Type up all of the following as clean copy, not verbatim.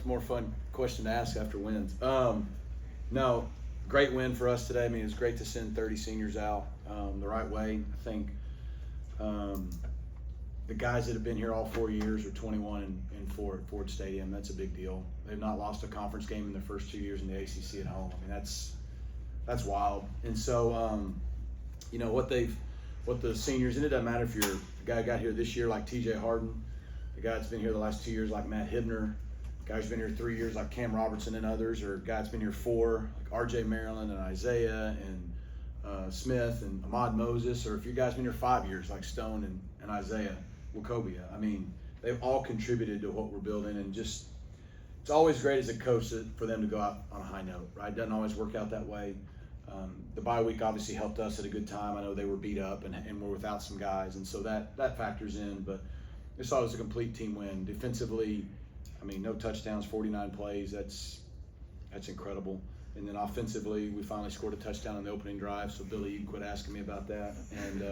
much more fun question to ask after wins. No, great win for us today. I mean, it's great to send 30 seniors out the right way. I think the guys that have been here all 4 years are 21 and 4 at Ford Stadium. That's a big deal. They've not lost a conference game in their first 2 years in the ACC at home. I mean, that's wild. And so, you know, what the seniors, and it doesn't matter if you're a guy who got here this year like TJ Harden, the guy that's been here the last 2 years like Matt Hibner, the guy who's been here 3 years like Cam Robertson and others, or a guy that's been here 4 like RJ Maryland and Isaiah and Smith and Ahmad Moses, or if you guys been here 5 years like Stone and Isaiah Wacobia. I mean, they've all contributed to what we're building, and just it's always great as a coach for them to go out on a high note, right? It doesn't always work out that way. The bye week obviously helped us at a good time. I know they were beat up and we're without some guys, and so that factors in. But I saw it was a complete team win. Defensively, I mean, no touchdowns, 49 plays. That's incredible. And then offensively, we finally scored a touchdown on the opening drive. So Billy, you can quit asking me about that. And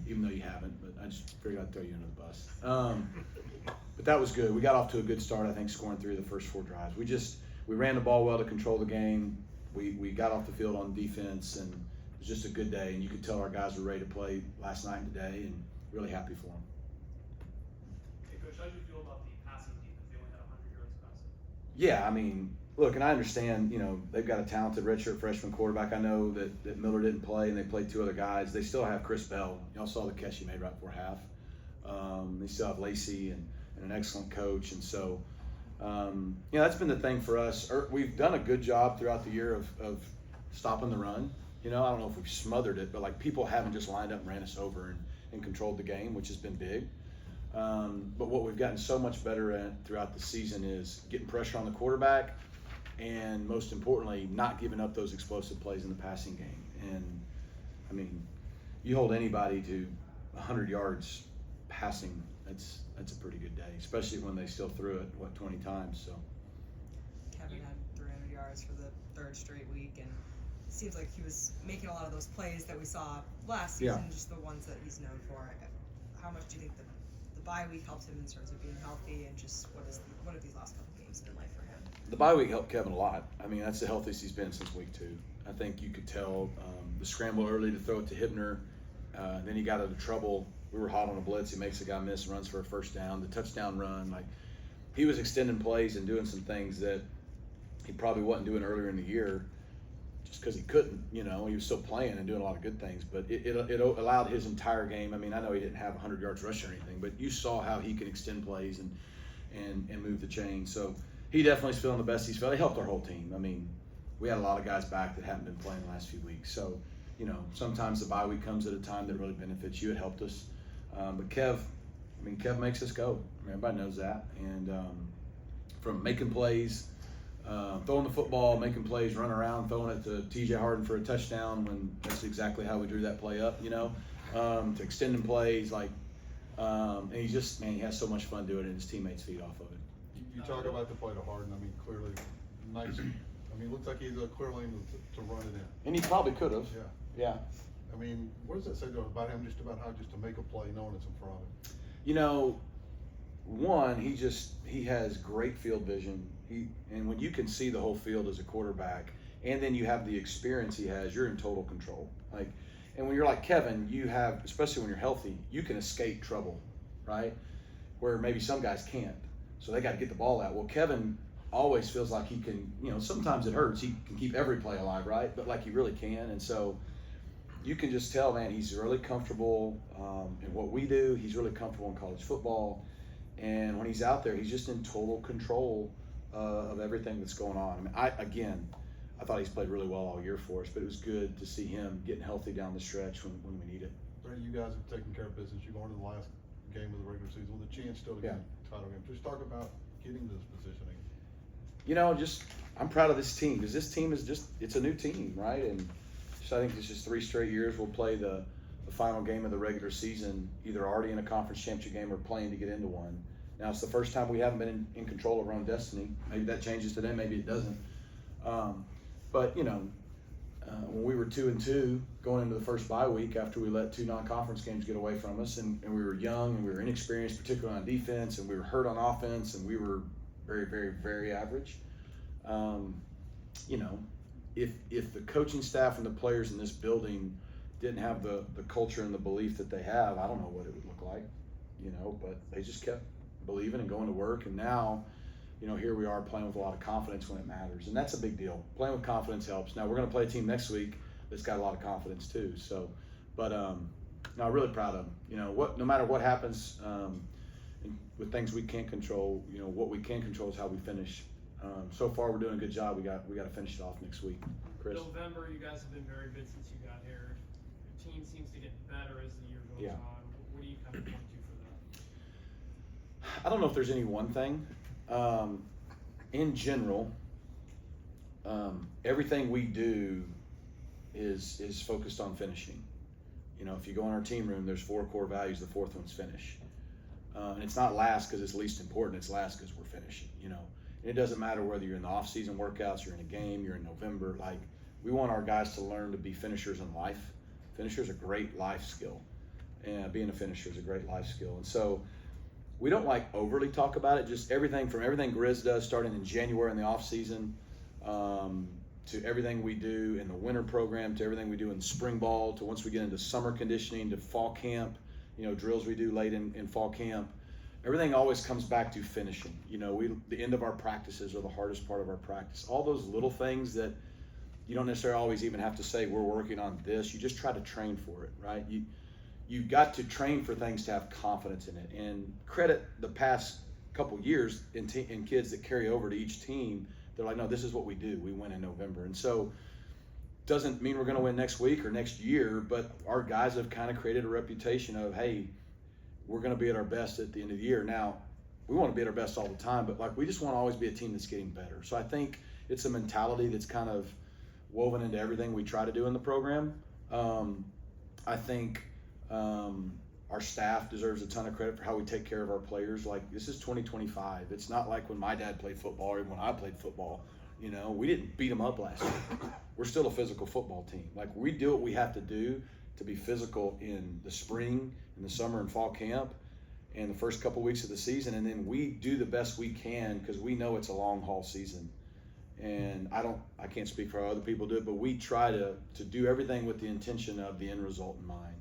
even though you haven't, but I just figured I'd throw you under the bus. But that was good. We got off to a good start, I think, scoring 3 of the first 4 drives. We ran the ball well to control the game. We got off the field on defense, and it was just a good day. And you could tell our guys were ready to play last night and today, and really happy for them. Hey, Coach, how did you feel about the passing defense? They only had 100 yards passing. Yeah, I mean, look, and I understand, you know, they've got a talented redshirt freshman quarterback. I know that Miller didn't play, and they played 2 other guys. They still have Chris Bell. Y'all saw the catch he made right before half. They still have Lacey and an excellent coach, and so you know, that's been the thing for us. We've done a good job throughout the year of stopping the run. You know, I don't know if we've smothered it, but like people haven't just lined up and ran us over and controlled the game, which has been big. But what we've gotten so much better at throughout the season is getting pressure on the quarterback, and most importantly, not giving up those explosive plays in the passing game. And I mean, you hold anybody to 100 yards passing, that's a pretty good day, especially when they still threw it 20 times. So Kevin had 300 yards for the 3rd straight week, and it seems like he was making a lot of those plays that we saw last season, just the ones that he's known for. How much do you think the bye week helped him in terms of being healthy, and just what have these last couple games been like for him? The bye week helped Kevin a lot. I mean, that's the healthiest he's been since week 2. I think you could tell the scramble early to throw it to Hibner, then he got into trouble. We were hot on a blitz. He makes a guy miss, runs for a first down. The touchdown run, like he was extending plays and doing some things that he probably wasn't doing earlier in the year, just because he couldn't. You know, he was still playing and doing a lot of good things. But it allowed his entire game. I mean, I know he didn't have 100 yards rushing or anything, but you saw how he can extend plays and move the chain. So he definitely is feeling the best he's felt. He helped our whole team. I mean, we had a lot of guys back that haven't been playing the last few weeks. So, you know, sometimes the bye week comes at a time that really benefits you. It helped us. But Kev makes us go. I mean, everybody knows that. And from making plays, throwing the football, making plays, running around, throwing it to TJ Harden for a touchdown when that's exactly how we drew that play up, you know, to extending plays, like, and he has so much fun doing it, and his teammates feed off of it. You talk about the play to Harden. I mean, clearly, nice. I mean, it looks like he's a clear lane to run it in. And he probably could have. Yeah. I mean, what does that say about him, just about how just to make a play knowing it's in front of him? You know, one, he has great field vision. And when you can see the whole field as a quarterback, and then you have the experience he has, you're in total control. Like, and when you're like Kevin, you have, especially when you're healthy, you can escape trouble, right? Where maybe some guys can't. So they got to get the ball out. Well, Kevin always feels like he can, you know, sometimes it hurts. He can keep every play alive, right? But like he really can. And so you can just tell, man, he's really comfortable in what we do. He's really comfortable in college football. And when he's out there, he's just in total control of everything that's going on. I mean, I thought he's played really well all year for us, but it was good to see him getting healthy down the stretch when we need it. Brady, you guys have taken care of business. You're going to the last game of the regular season with a chance still to get a title game. Just talk about getting to this positioning. You know, I'm proud of this team, because this team is it's a new team, right? And so I think it's just 3 straight years we'll play the final game of the regular season, either already in a conference championship game or playing to get into one. Now, it's the first time we haven't been in control of our own destiny. Maybe that changes today, maybe it doesn't. But, you know, when we were 2-2 going into the first bye week after we let 2 non-conference games get away from us, and we were young and we were inexperienced, particularly on defense, and we were hurt on offense, and we were very, very, very average. You know, if the coaching staff and the players in this building didn't have the culture and the belief that they have, I don't know what it would look like, you know, but they just kept believing and going to work. And now, you know, here we are playing with a lot of confidence when it matters. And that's a big deal. Playing with confidence helps. Now we're going to play a team next week that's got a lot of confidence too. So, but no, I'm really proud of them. You know, no matter what happens, with things we can't control, you know, what we can control is how we finish. So far we're doing a good job. We got to finish it off next week. Chris? November, you guys have been very good since you got here. Your team seems to get better as the year goes on. What do you kind of point to for that? I don't know if there's any one thing. In general, everything we do is focused on finishing. You know, if you go in our team room, there's 4 core values. The 4th one's finish. And it's not last because it's least important. It's last because we're finishing, you know. And it doesn't matter whether you're in the off-season workouts, you're in a game, you're in November. Like, we want our guys to learn to be finishers in life. Finisher's a great life skill. And being a finisher is a great life skill. And so we don't like overly talk about it. Just everything Grizz does starting in January in the off-season to everything we do in the winter program, to everything we do in spring ball, to once we get into summer conditioning, to fall camp, you know, drills we do late in fall camp. Everything always comes back to finishing. You know, the end of our practices are the hardest part of our practice. All those little things that you don't necessarily always even have to say, we're working on this. You just try to train for it, right? You've got to train for things to have confidence in it. And credit the past couple years in kids that carry over to each team. They're like, no, this is what we do. We win in November. And so doesn't mean we're going to win next week or next year, but our guys have kind of created a reputation of, hey, we're going to be at our best at the end of the year. Now, we want to be at our best all the time, but like we just want to always be a team that's getting better. So I think it's a mentality that's kind of woven into everything we try to do in the program. I think our staff deserves a ton of credit for how we take care of our players. Like, this is 2025. It's not like when my dad played football or when I played football. You know, we didn't beat them up last year. We're still a physical football team. Like, we do what we have to do to be physical in the spring, in the summer and fall camp, and the first couple weeks of the season, and then we do the best we can because we know it's a long haul season. And I can't speak for how other people do it, but we try to do everything with the intention of the end result in mind.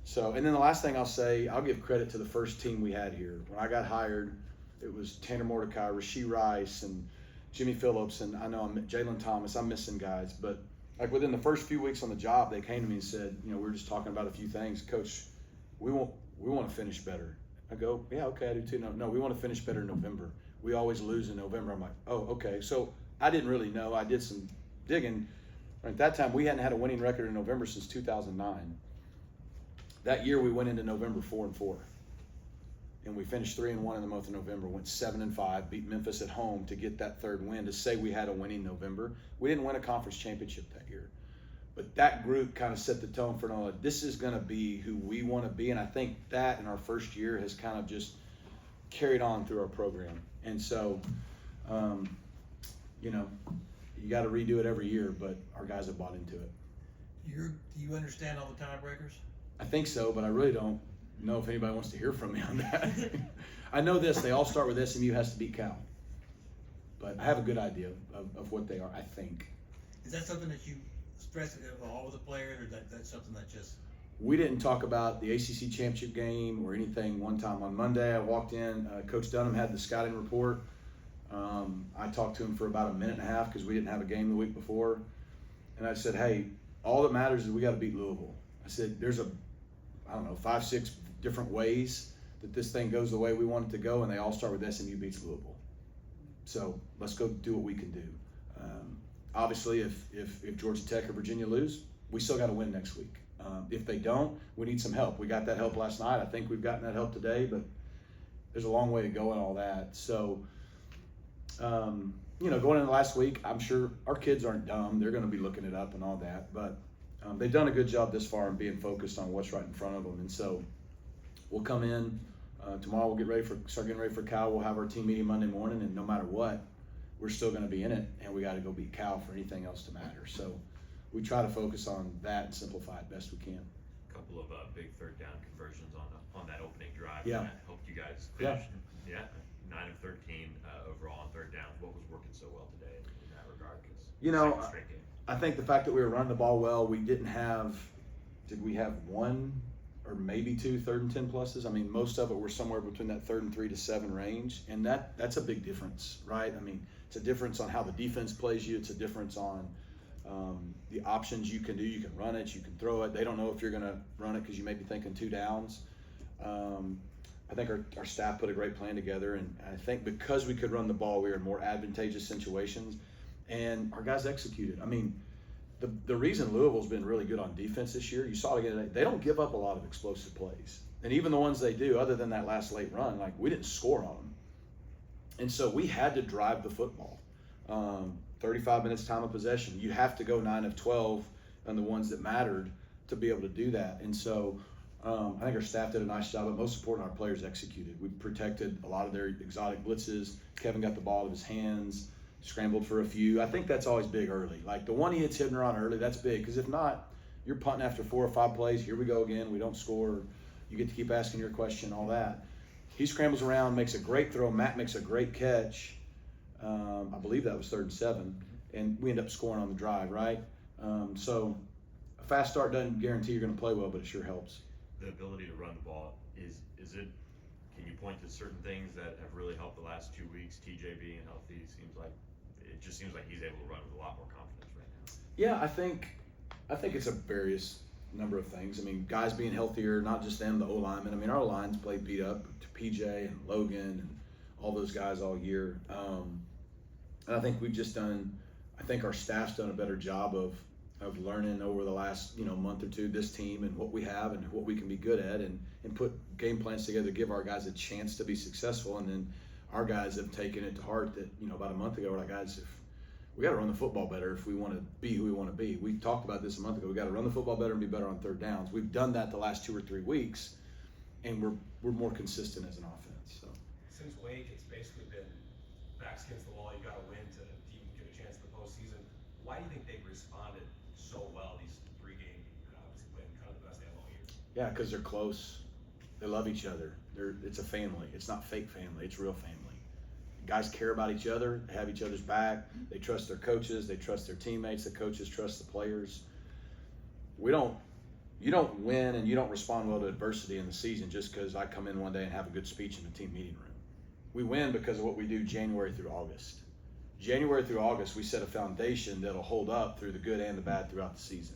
So, and then the last thing I'll say, I'll give credit to the first team we had here. When I got hired, it was Tanner Mordecai, Rasheed Rice, and Jimmy Phillips, and I know Jalen Thomas. I'm missing guys, but like within the first few weeks on the job, they came to me and said, you know, we were just talking about a few things. Coach, we want to finish better. I go, yeah, okay, I do too. No, we want to finish better in November. We always lose in November. I'm like, oh, okay. So I didn't really know. I did some digging. At that time, we hadn't had a winning record in November since 2009. That year, we went into November 4-4. And we finished 3-1 in the month of November, went 7-5, beat Memphis at home to get that 3rd win, to say we had a winning November. We didn't win a conference championship that year. But that group kind of set the tone for, no, this is going to be who we want to be. And I think that in our first year has kind of just carried on through our program. And so, you know, you got to redo it every year, but our guys have bought into it. Do you understand all the tiebreakers? I think so, but I really don't know if anybody wants to hear from me on that. I know this, they all start with SMU has to beat Cal. But I have a good idea of what they are, I think. Is that something that you stress all of the players, or that's something that just... We didn't talk about the ACC championship game or anything one time. On Monday, I walked in, Coach Dunham had the scouting report. I talked to him for about a minute and a half because we didn't have a game the week before. And I said, hey, all that matters is we got to beat Louisville. I said, there's 5-6 different ways that this thing goes the way we want it to go, and they all start with SMU beats Louisville. So let's go do what we can do. Obviously, if Georgia Tech or Virginia lose, we still got to win next week. If they don't, we need some help. We got that help last night. I think we've gotten that help today, but there's a long way to go in all that. So, you know, going into last week, I'm sure our kids aren't dumb. They're going to be looking it up and all that, but they've done a good job this far in being focused on what's right in front of them. And so we'll come in tomorrow. We'll start getting ready for Cal. We'll have our team meeting Monday morning, and no matter what, we're still going to be in it, and we got to go beat Cal for anything else to matter. So we try to focus on that and simplify it best we can. A couple of big 3rd down conversions on that opening drive. Yeah. That helped you guys finish. Yeah. 9 of 13 overall on third downs. What was working so well today in that regard? 'Cause You know, second straight game. I think the fact that we were running the ball well, we didn't have, did we have one or maybe two 3rd and 10 pluses? I mean, most of it were somewhere between that 3rd and 3 to 7 range, and that's a big difference, right? I mean, it's a difference on how the defense plays you. It's a difference on the options you can do. You can run it, you can throw it. They don't know if you're going to run it because you may be thinking 2 downs. I think our staff put a great plan together, and I think because we could run the ball, we were in more advantageous situations, and our guys executed. I mean, the reason Louisville's been really good on defense this year, you saw it again today, they don't give up a lot of explosive plays. And even the ones they do, other than that last late run, like, we didn't score on them. And so we had to drive the football. 35 minutes time of possession. You have to go 9 of 12 on the ones that mattered to be able to do that. And so I think our staff did a nice job, but most important, our players executed. We protected a lot of their exotic blitzes. Kevin got the ball out of his hands, scrambled for a few. I think that's always big early. Like, the one he hits Hibner on early, that's big, because if not, you're punting after 4 or 5 plays. Here we go again. We don't score. You get to keep asking your question, all that. He scrambles around, makes a great throw. Matt makes a great catch. I believe that was 3rd and 7, and we end up scoring on the drive, right? So a fast start doesn't guarantee you're going to play well, but it sure helps. The ability to run the ball, is it, can you point to certain things that have really helped the last 2 weeks? TJ being healthy it just seems like he's able to run with a lot more confidence right now. Yeah, I think it's a various number of things. I mean, guys being healthier, not just them, the O-linemen. I mean, our O-lines played beat up to PJ and Logan and all those guys all year. And I think I think our staff's done a better job of learning over the last, month or two, this team and what we have and what we can be good at, and put game plans together to give our guys a chance to be successful. And then our guys have taken it to heart that, about a month ago, we're like, guys, if we got to run the football better if we want to be who we want to be. We talked about this a month ago. We got to run the football better and be better on third downs. We've done that the last 2 or 3 weeks, and we're more consistent as an offense. So since Wake, it's basically been backs against the wall. You got to win to even get a chance in the postseason. Why do you think they've responded so well these 3 games? Obviously playing kind of the best they have all year. yeah, because they're close. They love each other. It's a family. It's not fake family. It's real family. Guys care about each other. They have each other's back. They trust their coaches. They trust their teammates. The coaches trust the players. You don't win and you don't respond well to adversity in the season just because I come in one day and have a good speech in the team meeting room. We win because of what we do January through August. January through August, we set a foundation that'll hold up through the good and the bad throughout the season.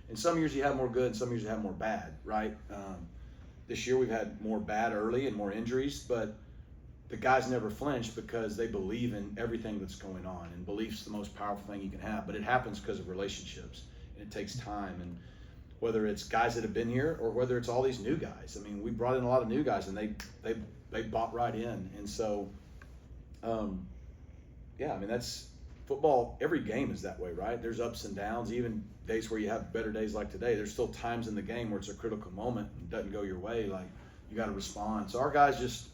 And some years you have more good and some years you have more bad, right? This year we've had more bad early and more injuries, but the guys never flinch because they believe in everything that's going on, and belief's the most powerful thing you can have. But it happens because of relationships, and it takes time. And whether it's guys that have been here or whether it's all these new guys, I mean, we brought in a lot of new guys, and they bought right in. And so, yeah, I mean, that's football. Every game is that way, right? There's ups and downs, even days where you have better days like today. There's still times in the game where it's a critical moment and it doesn't go your way. Like, you got to respond. So our guys just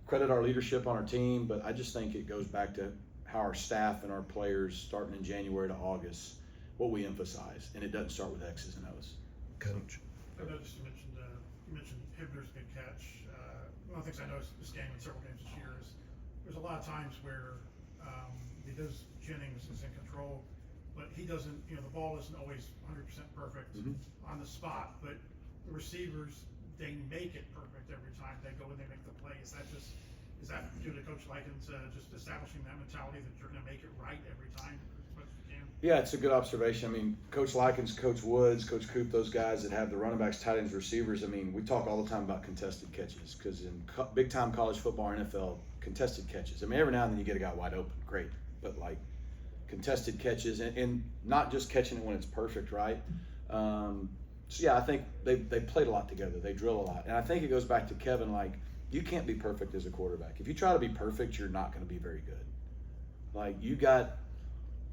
credit our leadership on our team, but I just think it goes back to how our staff and our players, starting in January to August, what we emphasize, and it doesn't start with X's and O's. Coach. I noticed you mentioned Hibner's good catch. One of the things I noticed this game and several games this year is there's a lot of times where because Jennings is in control, but he doesn't, the ball isn't always 100% perfect on the spot, but the receivers, they make it perfect every time they go and they make the play. Is that due to Coach Likens just establishing that mentality that you're going to make it right every time as much as you can? Yeah, it's a good observation. I mean, Coach Likens, Coach Woods, Coach Coop, those guys that have the running backs, tight ends, receivers. I mean, we talk all the time about contested catches because in big-time college football or NFL, contested catches. I mean, every now and then you get a guy wide open, great. But, like, contested catches and not just catching it when it's perfect, right? So, yeah, I think they played a lot together. They drill a lot. And I think it goes back to Kevin, like, you can't be perfect as a quarterback. If you try to be perfect, you're not going to be very good. Like, you've got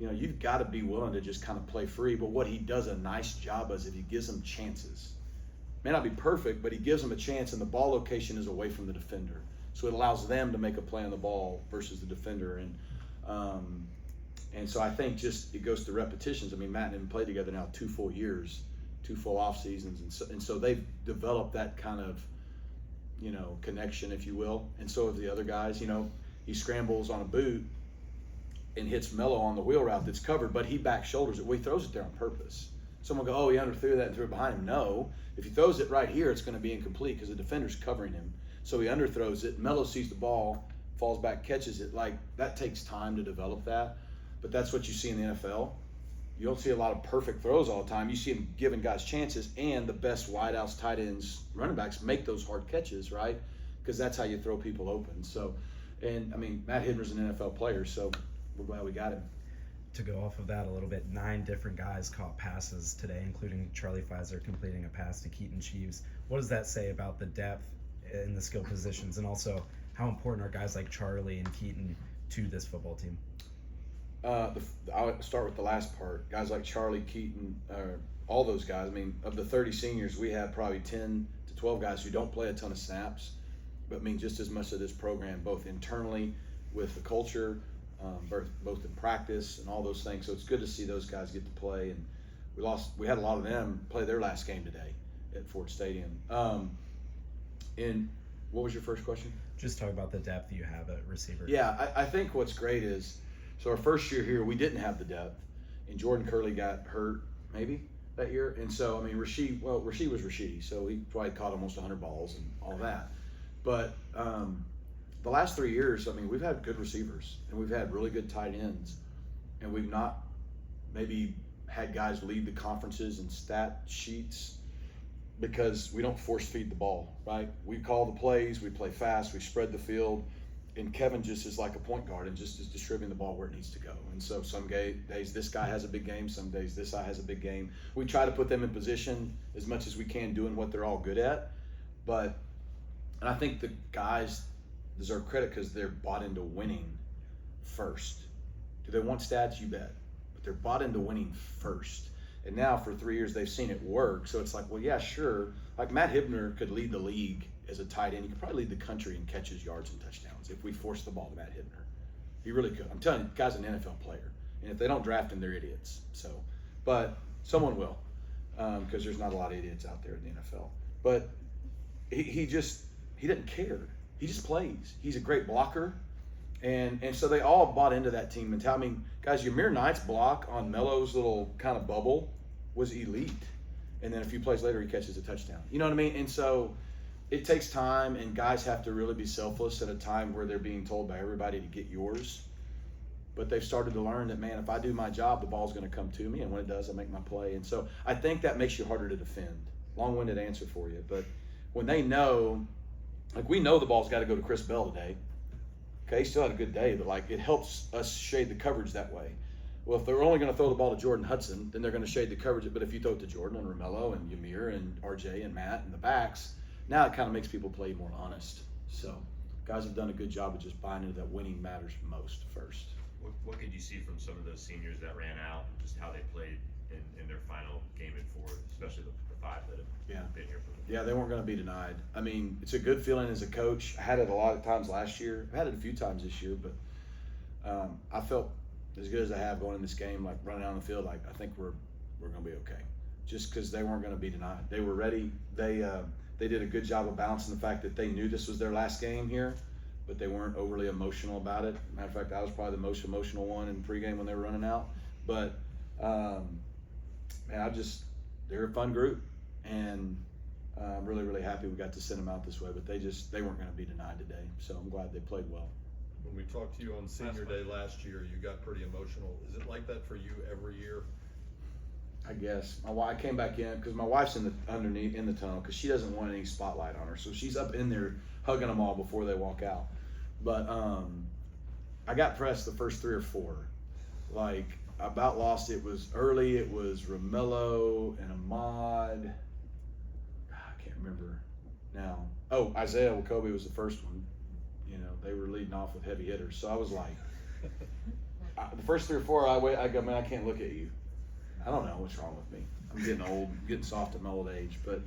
to be willing to just kind of play free. But what he does a nice job is if he gives them chances. May not be perfect, but he gives them a chance, and the ball location is away from the defender. So it allows them to make a play on the ball versus the defender. And so I think just it goes to repetitions. I mean, Matt and him played together now 2 full years, 2 full off seasons, and so they've developed that kind of connection, if you will, and so have the other guys. He scrambles on a boot and hits Melo on the wheel route that's covered, but he back shoulders it. Well, he throws it there on purpose. Someone go, oh, he underthrew that and threw it behind him. No, if he throws it right here, it's going to be incomplete because the defender's covering him. So he underthrows it. Melo sees the ball, falls back, catches it. Like, that takes time to develop that, but that's what you see in the NFL. You don't see a lot of perfect throws all the time. You see him giving guys chances, and the best wideouts, tight ends, running backs make those hard catches, right? Because that's how you throw people open. So, and I mean, Matt Hibner's an NFL player, so we're glad we got him. To go off of that a little bit, 9 different guys caught passes today, including Charlie Pfizer completing a pass to Keaton Cheeves. What does that say about the depth in the skill positions, and also how important are guys like Charlie and Keaton to this football team? I'll start with the last part. Guys like Charlie, Keaton, all those guys. I mean, of the 30 seniors, we have probably 10 to 12 guys who don't play a ton of snaps, but mean just as much of this program, both internally with the culture, both in practice and all those things. So it's good to see those guys get to play. And we had a lot of them play their last game today at Ford Stadium. And what was your first question? Just talk about the depth you have at receiver. Yeah, I think what's great is, so our first year here, we didn't have the depth, and Jordan Curley got hurt maybe that year. And so, I mean, Rasheed was Rasheed, so he probably caught almost 100 balls and all that. But the last 3 years, I mean, we've had good receivers, and we've had really good tight ends, and we've not maybe had guys lead the conferences and stat sheets because we don't force feed the ball, right? We call the plays, we play fast, we spread the field, and Kevin just is like a point guard and just is distributing the ball where it needs to go. And so some days this guy has a big game, some days this guy has a big game. We try to put them in position as much as we can, doing what they're all good at. And I think the guys deserve credit because they're bought into winning first. Do they want stats? You bet. But they're bought into winning first. And now for 3 years, they've seen it work. So it's like, well, yeah, sure. Like Matt Hibner could lead the league as a tight end. He could probably lead the country in catches, yards, and touchdowns if we forced the ball to Matt Hibner. He really could. I'm telling you, the guy's an NFL player. And if they don't draft him, they're idiots. So, but someone will, because there's not a lot of idiots out there in the NFL. But he doesn't care. He just plays. He's a great blocker. And so they all bought into that team mentality. I mean, guys, Ymir Knight's block on Melo's little kind of bubble was elite. And then a few plays later, he catches a touchdown. You know what I mean? And so it takes time, and guys have to really be selfless at a time where they're being told by everybody to get yours. But they've started to learn that, man, if I do my job, the ball's going to come to me. And when it does, I make my play. And so I think that makes you harder to defend. Long-winded answer for you. But when they know, like we know the ball's got to go to Chris Bell today. Okay, he still had a good day, but like it helps us shade the coverage that way. Well, if they're only going to throw the ball to Jordan Hudson, then they're going to shade the coverage. But if you throw it to Jordan and Romello and Ymir and RJ and Matt and the backs, now it kind of makes people play more honest. So guys have done a good job of just buying into that winning matters most first. What could you see from some of those seniors that ran out, just how they played in their final game at Ford, especially the 5 that have been here for the Yeah, they weren't going to be denied. I mean, it's a good feeling as a coach. I had it a lot of times last year. I've had it a few times this year, but I felt as good as I have going in this game, like running out on the field, like I think we're going to be okay. Just because they weren't going to be denied. They were ready. They did a good job of balancing the fact that they knew this was their last game here, but they weren't overly emotional about it. Matter of fact, I was probably the most emotional one in pregame when they were running out. But man, they're a fun group, and I'm really, really happy we got to send them out this way. But they weren't going to be denied today, so I'm glad they played well. When we talked to you on senior day last year, you got pretty emotional. Is it like that for you every year? I guess I came back in because my wife's underneath in the tunnel because she doesn't want any spotlight on her, so she's up in there hugging them all before they walk out. But I got pressed the first 3 or 4. Like I about lost. It was early. It was Romello and Ahmad. I can't remember now. Oh, Isaiah Wakobe was the first one. You know, they were leading off with heavy hitters. So I was like, the first 3 or 4, I go, man, I can't look at you. I don't know what's wrong with me. I'm getting old, getting soft at my old age. But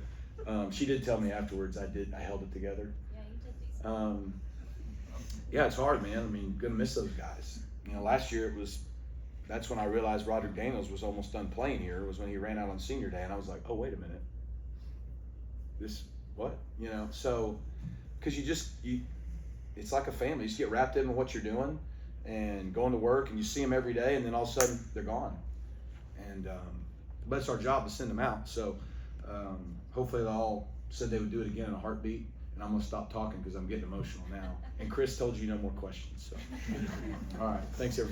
she did tell me afterwards I held it together. Yeah, you did decent. Yeah, it's hard, man. I mean, gonna miss those guys. You know, last year that's when I realized Roderick Daniels was almost done playing here, was when he ran out on senior day, and I was like, oh, wait a minute. What? You know, so because it's like a family. You just get wrapped in what you're doing and going to work, and you see them every day, and then all of a sudden they're gone. And but it's our job to send them out. So hopefully they all said they would do it again in a heartbeat. And I'm gonna stop talking because I'm getting emotional now. And Chris told you no more questions. So all right, thanks everybody.